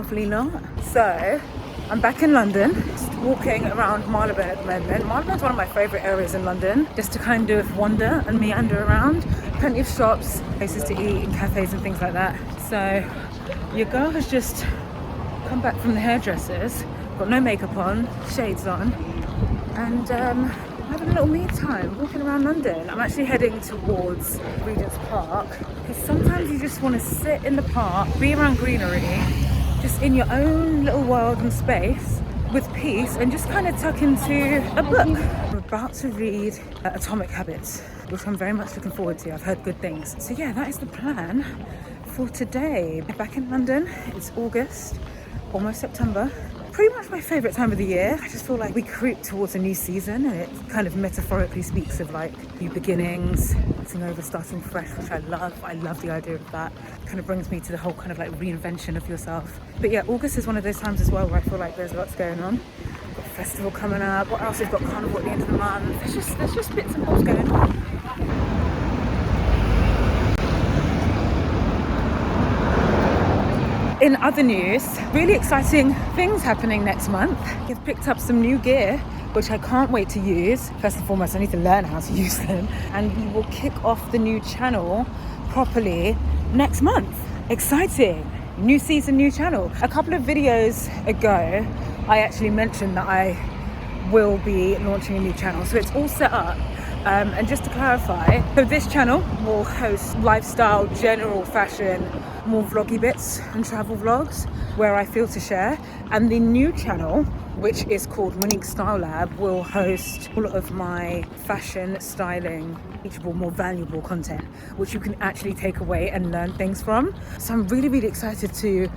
lovely lot. So I'm back in London, just walking around Marylebone at the moment. Marylebone's one of my favourite areas in London, just to kind of wander and meander around. Plenty of shops, places to eat, and cafes and things like that. So your girl has just come back from the hairdressers, got no makeup on, shades on, and having a little me time, walking around London. I'm actually heading towards Regent's Park, because sometimes you just want to sit in the park, be around greenery, just in your own little world and space with peace, and just kind of tuck into a book. I'm about to read Atomic Habits, which I'm very much looking forward to. I've heard good things. So yeah, that is the plan for today. Back in London, it's August, almost September. Pretty much my favourite time of the year. I just feel like we creep towards a new season, and it kind of metaphorically speaks of like new beginnings, starting over, starting fresh, which I love. I love the idea of that. It kind of brings me to the whole kind of like reinvention of yourself. But yeah, August is one of those times as well where I feel like there's lots going on. We've got a festival coming up. What else? We've got Carnival at the end of the month. There's just bits and bobs going on. In other news, really exciting things happening next month. I've picked up some new gear, which I can't wait to use. First and foremost, I need to learn how to use them. And we will kick off the new channel properly next month. Exciting. New season, new channel. A couple of videos ago, I actually mentioned that I will be launching a new channel. So it's all set up. And just to clarify, so this channel will host lifestyle, general fashion, more vloggy bits and travel vlogs where I feel to share. And the new channel, which is called Monique Style Lab, will host all of my fashion, styling, teachable, more valuable content, which you can actually take away and learn things from. So I'm really, really excited to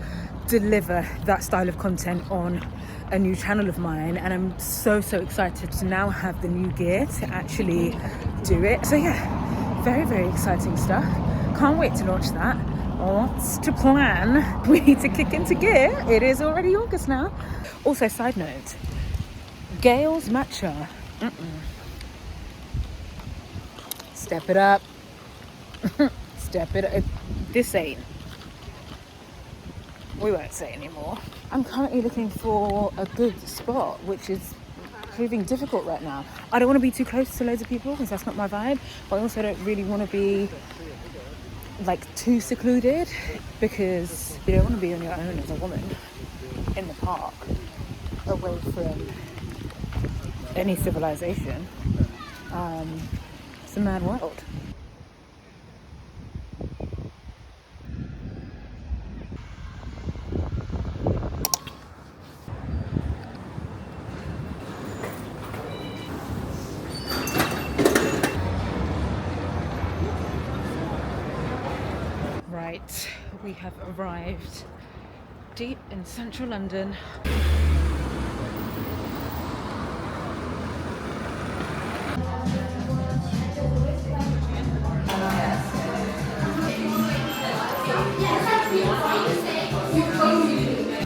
deliver that style of content on a new channel of mine, and I'm so excited to now have the new gear to actually do it. So yeah, very, very exciting stuff. Can't wait to launch that. What's to plan? We need to kick into gear. It is already August now. Also, side note, Gale's matcha. Step it up. Step it up. This ain't. We won't say anymore. I'm currently looking for a good spot, which is proving difficult right now. I don't want to be too close to loads of people because that's not my vibe, but I also don't really want to be like too secluded, because you don't want to be on your own as a woman in the park, away from any civilization. It's a mad world. Right, we have arrived deep in central London.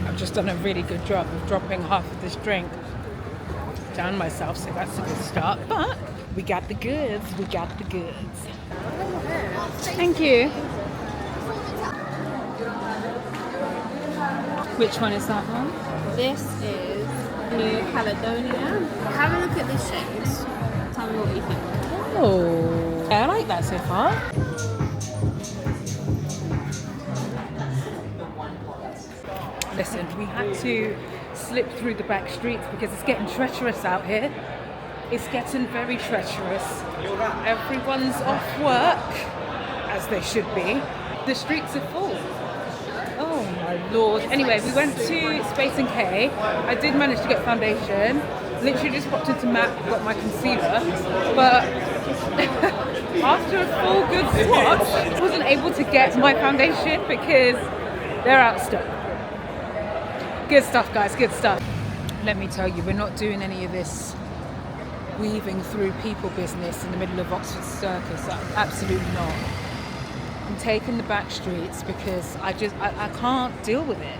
I've just done a really good job of dropping half of this drink down myself, so that's a good start. But we got the goods, we got the goods. Thank you. Which one is that one? This is New Caledonia. Have a look at this shade. Tell me what you think. Oh, yeah, I like that so far. Listen, we had to slip through the back streets because it's getting treacherous out here. It's getting very treacherous. Everyone's off work, as they should be. The streets are full. Oh my lord. Anyway, we went to Space & K. I did manage to get foundation. Literally just popped into MAC, got my concealer. But after a full good swatch, I wasn't able to get my foundation because they're out of stock. Good stuff, guys, good stuff. Let me tell you, we're not doing any of this weaving through people business in the middle of Oxford Circus. Absolutely not. I'm taking the back streets because I can't deal with it.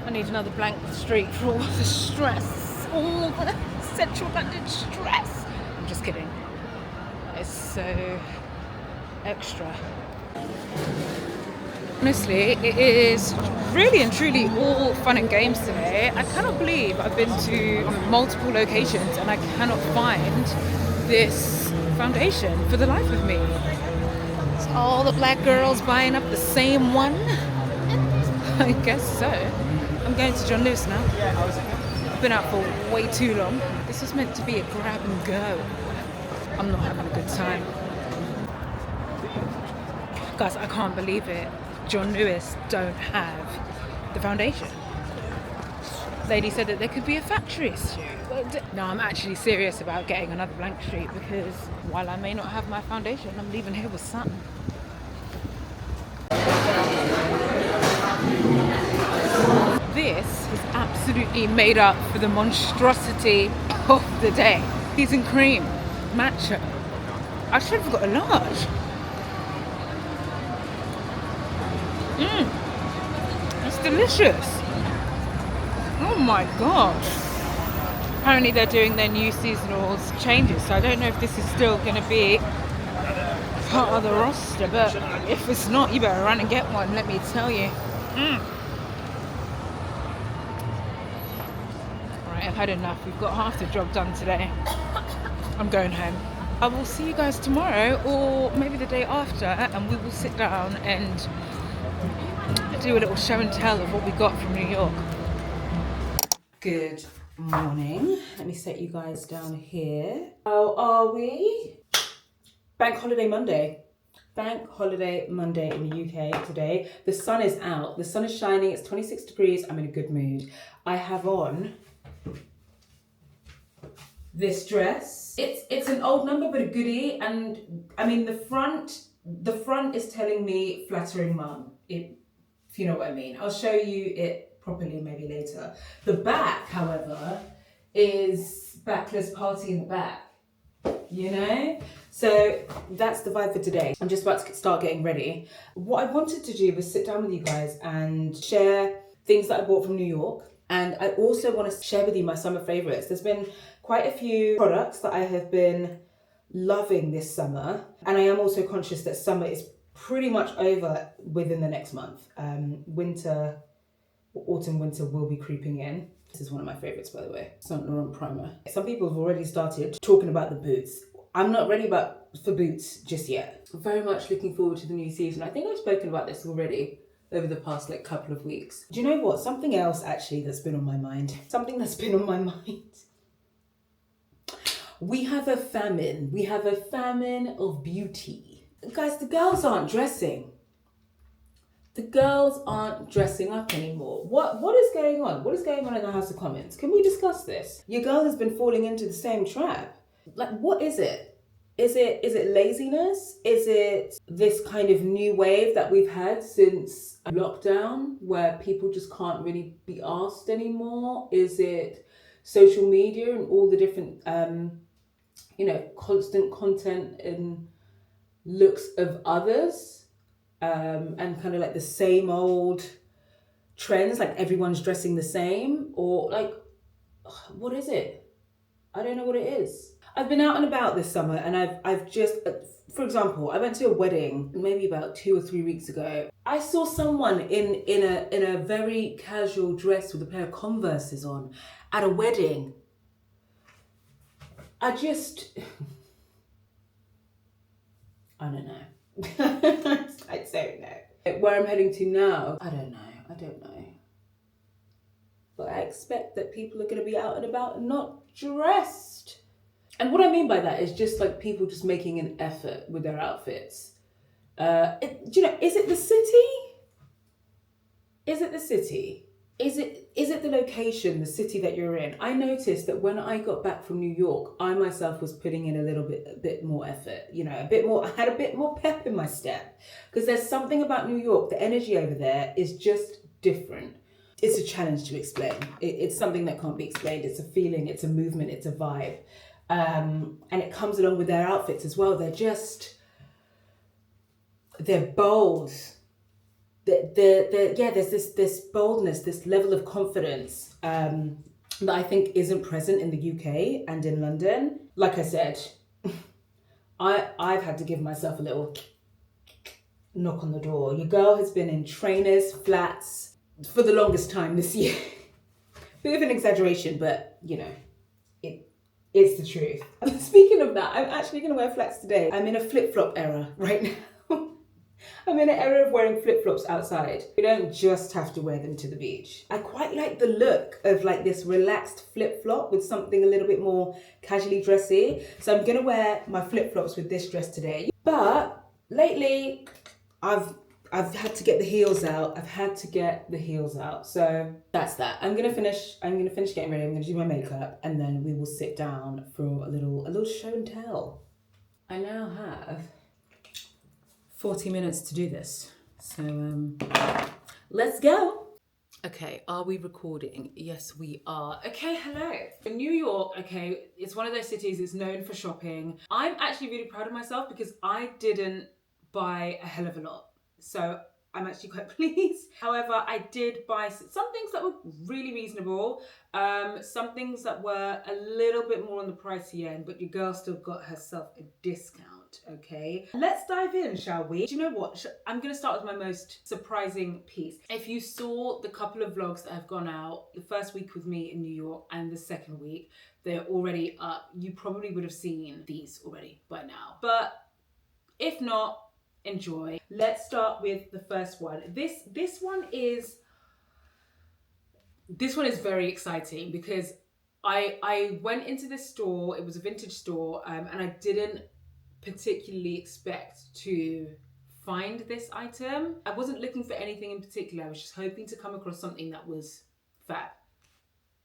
I need another blank street for all the stress, all the central London stress. I'm just kidding. It's so extra. Honestly, it is really and truly all fun and games today. I cannot believe I've been to multiple locations and I cannot find this foundation for the life of me. It's all the black girls buying up the same one. I guess so. I'm going to John Lewis now. I've been out for way too long. This was meant to be a grab and go. I'm not having a good time. Guys, I can't believe it. John Lewis don't have the foundation. Lady said that there could be a factory issue. No, I'm actually serious about getting another blank sheet because while I may not have my foundation, I'm leaving here with something. This is absolutely made up for the monstrosity of the day. Peas and cream, matcha. I should have got a large. It's delicious. Oh my gosh. Apparently they're doing their new seasonal changes, so I don't know if this is still going to be part of the roster, but if it's not, you better run and get one, let me tell you. Right, I've had enough. We've got half the job done today. I'm going home. I will see you guys tomorrow or maybe the day after, and we will sit down and do a little show and tell of what we got from New York. Good morning. Let me set you guys down here. How are we? Bank holiday Monday. Bank holiday Monday in the UK today. The sun is out. The sun is shining. It's 26 degrees. I'm in a good mood. I have on this dress. It's an old number but a goodie, and I mean the front is telling me flattering mum. If you know what I mean. I'll show you it properly maybe later. The back, however, is backless party in the back. You know? So that's the vibe for today. I'm just about to start getting ready. What I wanted to do was sit down with you guys and share things that I bought from New York. And I also want to share with you my summer favorites. There's been quite a few products that I have been loving this summer. And I am also conscious that summer is pretty much over within the next month. Autumn, winter will be creeping in. This is one of my favorites, by the way. Saint Laurent primer. Some people have already started talking about the boots. I'm not ready for boots just yet. Very much looking forward to the new season. I think I've spoken about this already over the past couple of weeks. Do you know what? Something else actually that's been on my mind. We have a famine. We have a famine of beauty. Guys, the girls aren't dressing. The girls aren't dressing up anymore. What is going on? What is going on in the House of Commons? Can we discuss this? Your girl has been falling into the same trap. What is it? Is it laziness? Is it this kind of new wave that we've had since lockdown where people just can't really be asked anymore? Is it social media and all the different constant content and looks of others? And kind of the same old trends, everyone's dressing the same, or what is it? I don't know what it is. I've been out and about this summer, and I've just, for example, I went to a wedding maybe about 2 or 3 weeks ago. I saw someone in a very casual dress with a pair of Converses on at a wedding. I don't know. I don't know. Where I'm heading to now, I don't know. But I expect that people are going to be out and about and not dressed. And what I mean by that is just people just making an effort with their outfits. Do you know, is it the city? Is it the city? Is it the location, the city that you're in? I noticed that when I got back from New York, I myself was putting in a bit more effort, I had a bit more pep in my step. Because there's something about New York, the energy over there is just different. It's a challenge to explain. It's something that can't be explained. It's a feeling, it's a movement, it's a vibe. And it comes along with their outfits as well. They're bold. There's this boldness, this level of confidence that I think isn't present in the UK and in London. Like I said, I've had to give myself a little knock on the door. Your girl has been in trainers, flats for the longest time this year. Bit of an exaggeration, but you know, it's the truth. Speaking of that, I'm actually going to wear flats today. I'm in a flip-flop era right now. I'm in an era of wearing flip-flops outside. You don't just have to wear them to the beach. I quite like the look of like this relaxed flip-flop with something a little bit more casually dressy. So I'm gonna wear my flip-flops with this dress today. But lately, I've had to get the heels out. So that's that. I'm gonna finish getting ready. I'm gonna do my makeup and then we will sit down for a little show and tell. I now have 40 minutes to do this. So let's go. Okay, are we recording? Yes, we are. Okay, hello. In New York, okay, it's one of those cities that's known for shopping. I'm actually really proud of myself because I didn't buy a hell of a lot. So I'm actually quite pleased. However, I did buy some things that were really reasonable, some things that were a little bit more on the pricey end, but your girl still got herself a discount, okay? Let's dive in, shall we? Do you know what? I'm gonna start with my most surprising piece. If you saw the couple of vlogs that have gone out, the first week with me in New York and the second week, they're already up. You probably would have seen these already by now. But if not, enjoy. Let's start with the first one. This one is very exciting because I went into this store. It was a vintage store, and I didn't particularly expect to find this item. I wasn't looking for anything in particular. I was just hoping to come across something that was fab,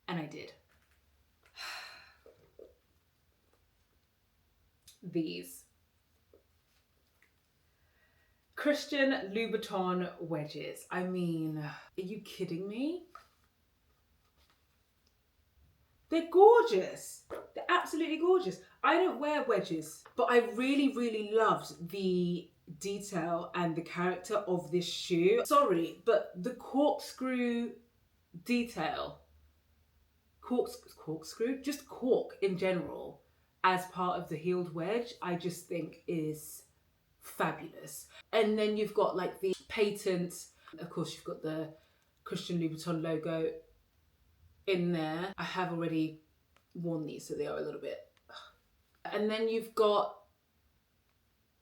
and I did. These Christian Louboutin wedges. I mean, are you kidding me? They're gorgeous. They're absolutely gorgeous. I don't wear wedges, but I really, really loved the detail and the character of this shoe. Sorry, but the corkscrew detail, corkscrew, just cork in general as part of the heeled wedge, I just think is fabulous. And then you've got like the patent, of course you've got the Christian Louboutin logo in there. I have already worn these, so they are a little bit. And then you've got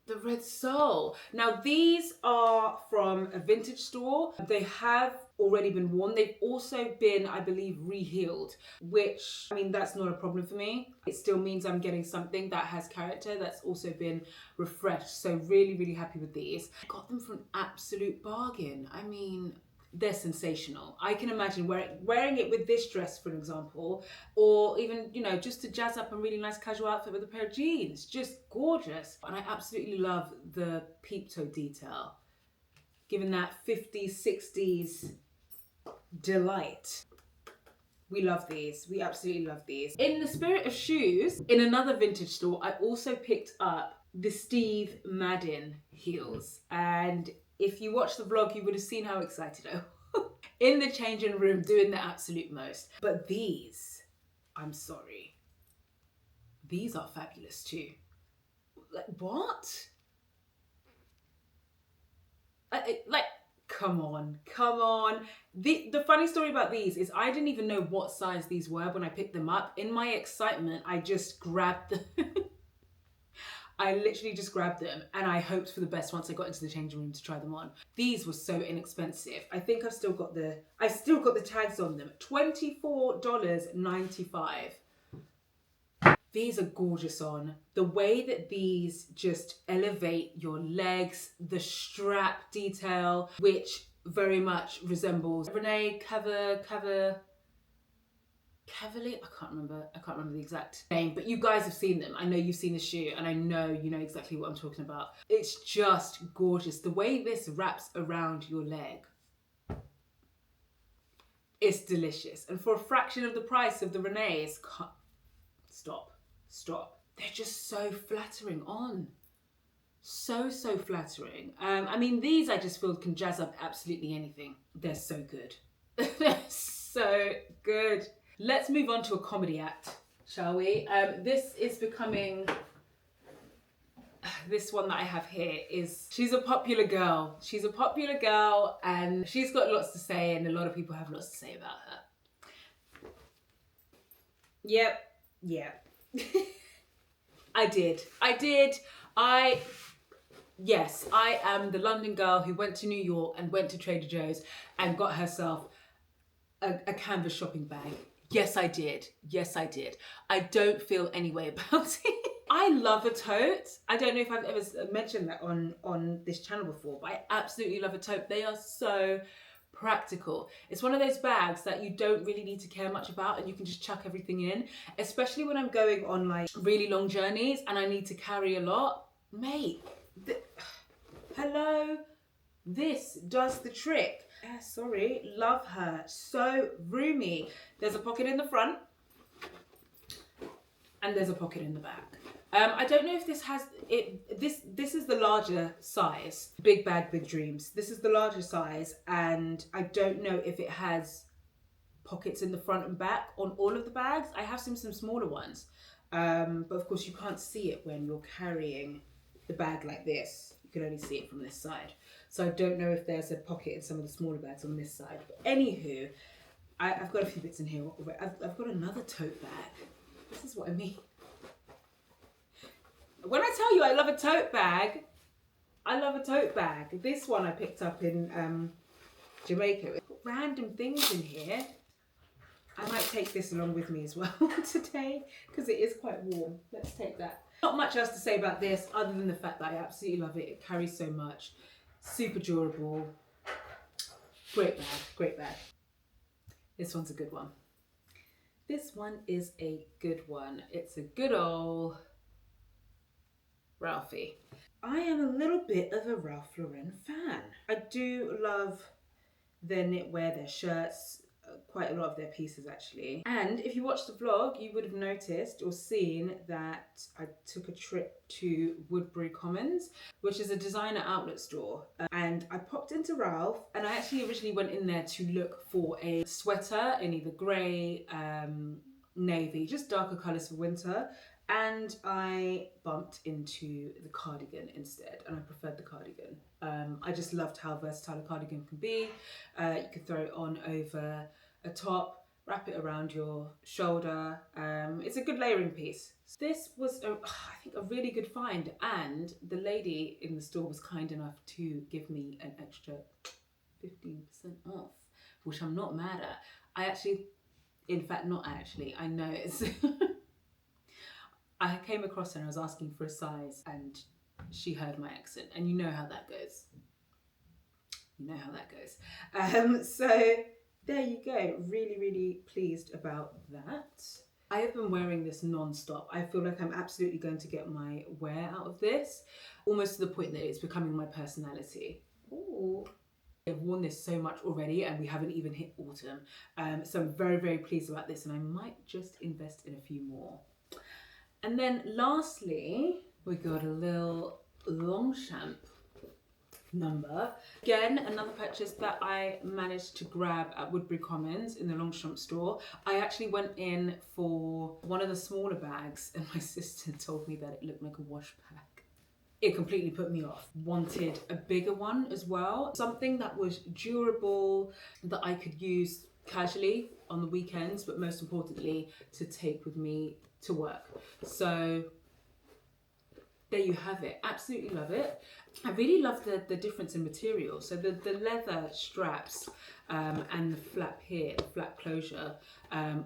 the red sole. Now these are from a vintage store. They have already been worn. They've also been, I believe, re-heeled, which, I mean, that's not a problem for me. It still means I'm getting something that has character that's also been refreshed. So really, really happy with these. I got them for an absolute bargain. I mean, they're sensational. I can imagine wearing it with this dress, for example, or even, you know, just to jazz up a really nice casual outfit with a pair of jeans. Just gorgeous. And I absolutely love the peep toe detail, given that 50s, 60s delight. We love these. We absolutely love these. In the spirit of shoes, in another vintage store, I also picked up the Steve Madden heels. And if you watched the vlog, you would have seen how excited I was. In the changing room, doing the absolute most. But these, I'm sorry, these are fabulous too. Like, what? Like, come on. The funny story about these is I didn't even know what size these were when I picked them up. In my excitement, I just grabbed them. I literally just grabbed them and I hoped for the best once I got into the changing room to try them on. These were so inexpensive. I think I've still got the tags on them. $24.95. These are gorgeous on. The way that these just elevate your legs, the strap detail, which very much resembles Renee Cavalier. I can't remember the exact name, but you guys have seen them. I know you've seen the shoe and I know you know exactly what I'm talking about. It's just gorgeous. The way this wraps around your leg, it's delicious. And for a fraction of the price of the Renee's, stop. They're just so flattering on. So flattering. I mean, these I just feel can jazz up absolutely anything. They're so good. They're so good. Let's move on to a comedy act, shall we? This is becoming this one that I have here is, she's a popular girl. She's a popular girl and she's got lots to say, and a lot of people have lots to say about her. Yep. Yes, I am the London girl who went to New York and went to Trader Joe's and got herself a canvas shopping bag. Yes, I did. I don't feel any way about it. I love a tote. I don't know if I've ever mentioned that on this channel before, but I absolutely love a tote. They are so practical. It's one of those bags that you don't really need to care much about and you can just chuck everything in, especially when I'm going on like really long journeys and I need to carry a lot. Mate, hello, this does the trick. Yeah, sorry, love her. So roomy. There's a pocket in the front and there's a pocket in the back. I don't know if this has it. This is the larger size. Big bag, big dreams. This is the larger size, and I don't know if it has pockets in the front and back on all of the bags. I have some smaller ones, but of course you can't see it when you're carrying the bag like this. You can only see it from this side. So I don't know if there's a pocket in some of the smaller bags on this side. But anywho, I've got a few bits in here. I've got another tote bag. This is what I mean. When I tell you I love a tote bag, I love a tote bag. This one I picked up in Jamaica. Random things in here. I might take this along with me as well today because it is quite warm. Let's take that. Not much else to say about this other than the fact that I absolutely love it. It carries so much. Super durable. Great bag. This one's a good one. This one is a good one. It's a good old Ralphie. I am a little bit of a Ralph Lauren fan. I do love their knitwear, their shirts, quite a lot of their pieces actually. And if you watched the vlog, you would have noticed or seen that I took a trip to Woodbury Commons, which is a designer outlet store. And I popped into Ralph and I actually originally went in there to look for a sweater in either grey, navy, just darker colours for winter. And I bumped into the cardigan instead, and I preferred the cardigan. I just loved how versatile a cardigan can be. You could throw it on over a top, wrap it around your shoulder. It's a good layering piece. This was, I think, a really good find, and the lady in the store was kind enough to give me an extra 15% off, which I'm not mad at. I know it's... I came across her and I was asking for a size and she heard my accent, and you know how that goes. So there you go. Really, really pleased about that. I have been wearing this non-stop. I feel like I'm absolutely going to get my wear out of this, almost to the point that it's becoming my personality. Ooh. I've worn this so much already and we haven't even hit autumn. So I'm very, very pleased about this, and I might just invest in a few more. And then lastly, we got a little Longchamp number. Again, another purchase that I managed to grab at Woodbury Commons in the Longchamp store. I actually went in for one of the smaller bags and my sister told me that it looked like a wash bag. It completely put me off. Wanted a bigger one as well. Something that was durable, that I could use casually on the weekends, but most importantly, to take with me to work. So there you have it. Absolutely love it. I really love the difference in material. So the leather straps and the flap here, the flap closure,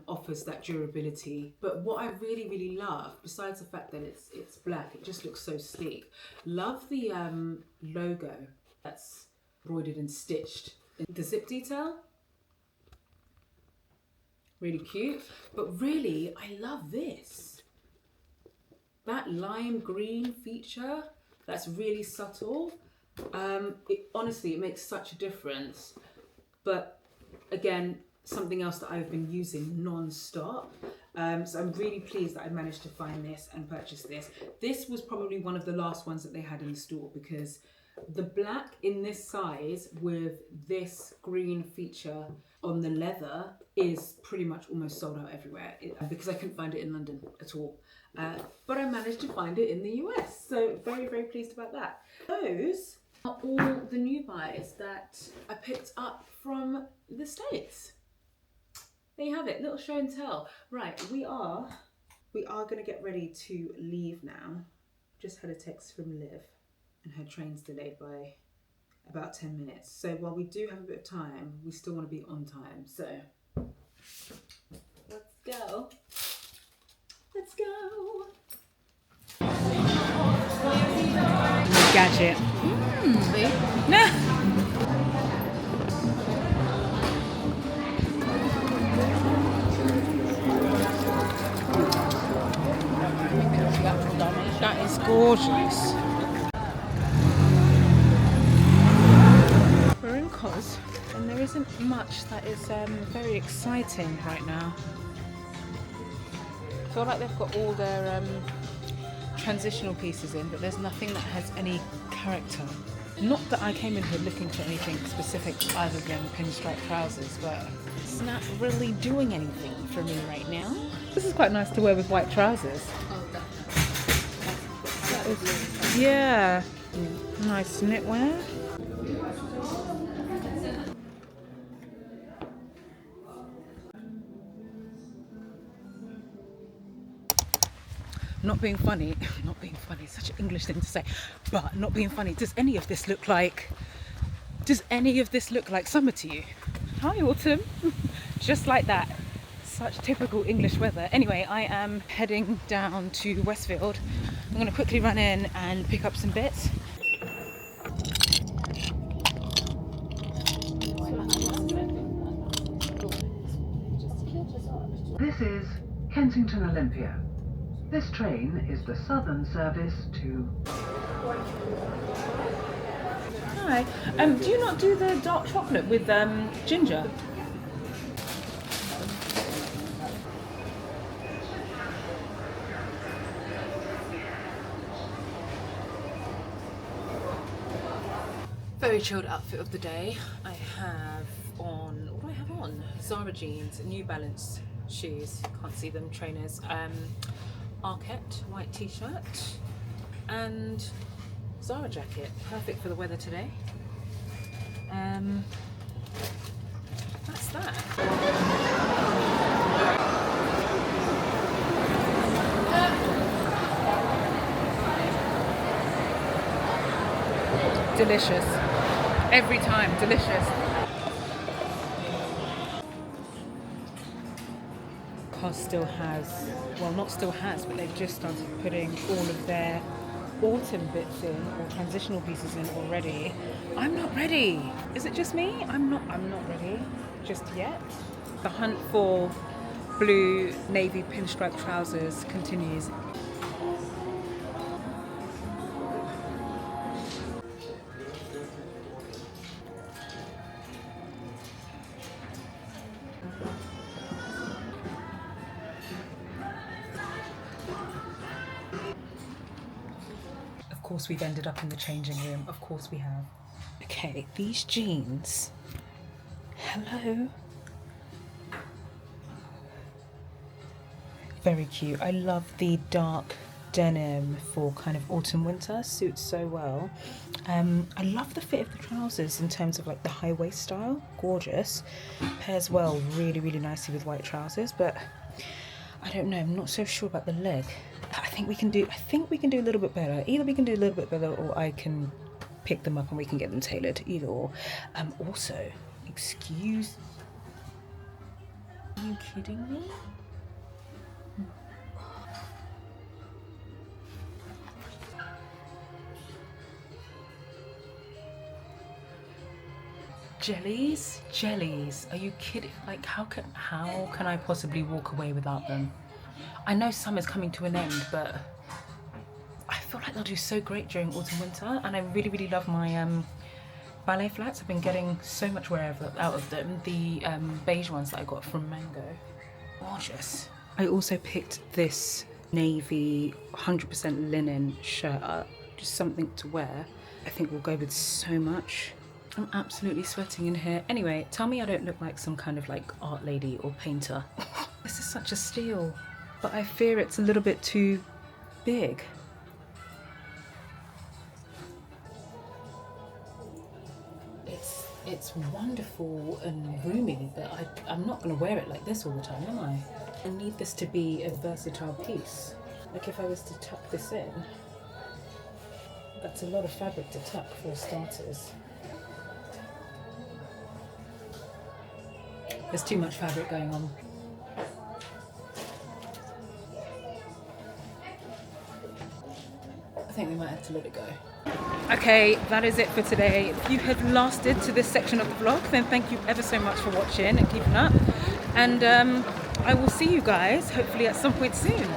offers that durability. But what I really, really love, besides the fact that it's black, it just looks so sleek. Love the logo that's embroidered and stitched. The zip detail, really cute. But really, I love this. That lime green feature, that's really subtle. Honestly, it makes such a difference. But again, something else that I've been using non-stop. So I'm really pleased that I managed to find this and purchase this. This was probably one of the last ones that they had in the store because The black in this size with this green feature on the leather is pretty much almost sold out everywhere because I couldn't find it in London at all. But I managed to find it in the US, so very, very pleased about that. Those are all the new buys that I picked up from the States. There you have it, little show and tell. Right, we are gonna get ready to leave now. Just had a text from Liv and her train's delayed by about 10 minutes. So while we do have a bit of time, we still want to be on time. So let's go. Let's go. Gadget. Nah. That is gorgeous. We're in Cos, and there isn't much that is very exciting right now. I feel like they've got all their transitional pieces in, but there's nothing that has any character. Not that I came in here looking for anything specific other than pinstripe trousers, but it's not really doing anything for me right now. This is quite nice to wear with white trousers. Oh, definitely. Yeah, nice knitwear. Not being funny, such an English thing to say, but not being funny, does any of this look like summer to you? Hi, autumn. Just like that. Such typical English weather. Anyway, I am heading down to Westfield. I'm going to quickly run in and pick up some bits. This is Kensington Olympia. This train is the southern service to... Hi. Do you not do the dark chocolate with ginger? Very chilled outfit of the day. I have on, what do I have on? Zara jeans, New Balance shoes, can't see them, trainers, Arquette white t-shirt and Zara jacket, perfect for the weather today. That's that. Delicious. Every time, delicious. Cos still has, well, not still has, but they've just started putting all of their autumn bits in, or transitional pieces in already. I'm not ready. Is it just me? I'm not ready just yet. The hunt for blue navy pinstripe trousers continues. Of course we've ended up in the changing room. Of course we have. Okay, these jeans. Hello. Very cute. I love the dark denim for kind of autumn winter. Suits so well. I love the fit of the trousers in terms of like the high waist style. Gorgeous. Pairs well really, really nicely with white trousers, but I don't know, I'm not so sure about the leg. I think we can do a little bit better. Either we can do a little bit better or I can pick them up and we can get them tailored. Either or. Also, excuse... Are you kidding me? Jellies, are you kidding? Like how can I possibly walk away without them? I know summer's coming to an end, but I feel like they'll do so great during autumn winter, and I really, really love my ballet flats. I've been getting so much wear out of them. The beige ones that I got from Mango. Gorgeous. I also picked this navy 100% linen shirt up just something to wear, I think will go with so much. I'm absolutely sweating in here. Anyway, tell me I don't look like some kind of like art lady or painter. This is such a steal, but I fear it's a little bit too big. It's wonderful and roomy, but I'm not going to wear it like this all the time, am I? I need this to be a versatile piece. Like if I was to tuck this in, that's a lot of fabric to tuck for starters. There's too much fabric going on. I think we might have to let it go. Okay, that is it for today. If you have lasted to this section of the vlog, then thank you ever so much for watching and keeping up. And I will see you guys hopefully at some point soon.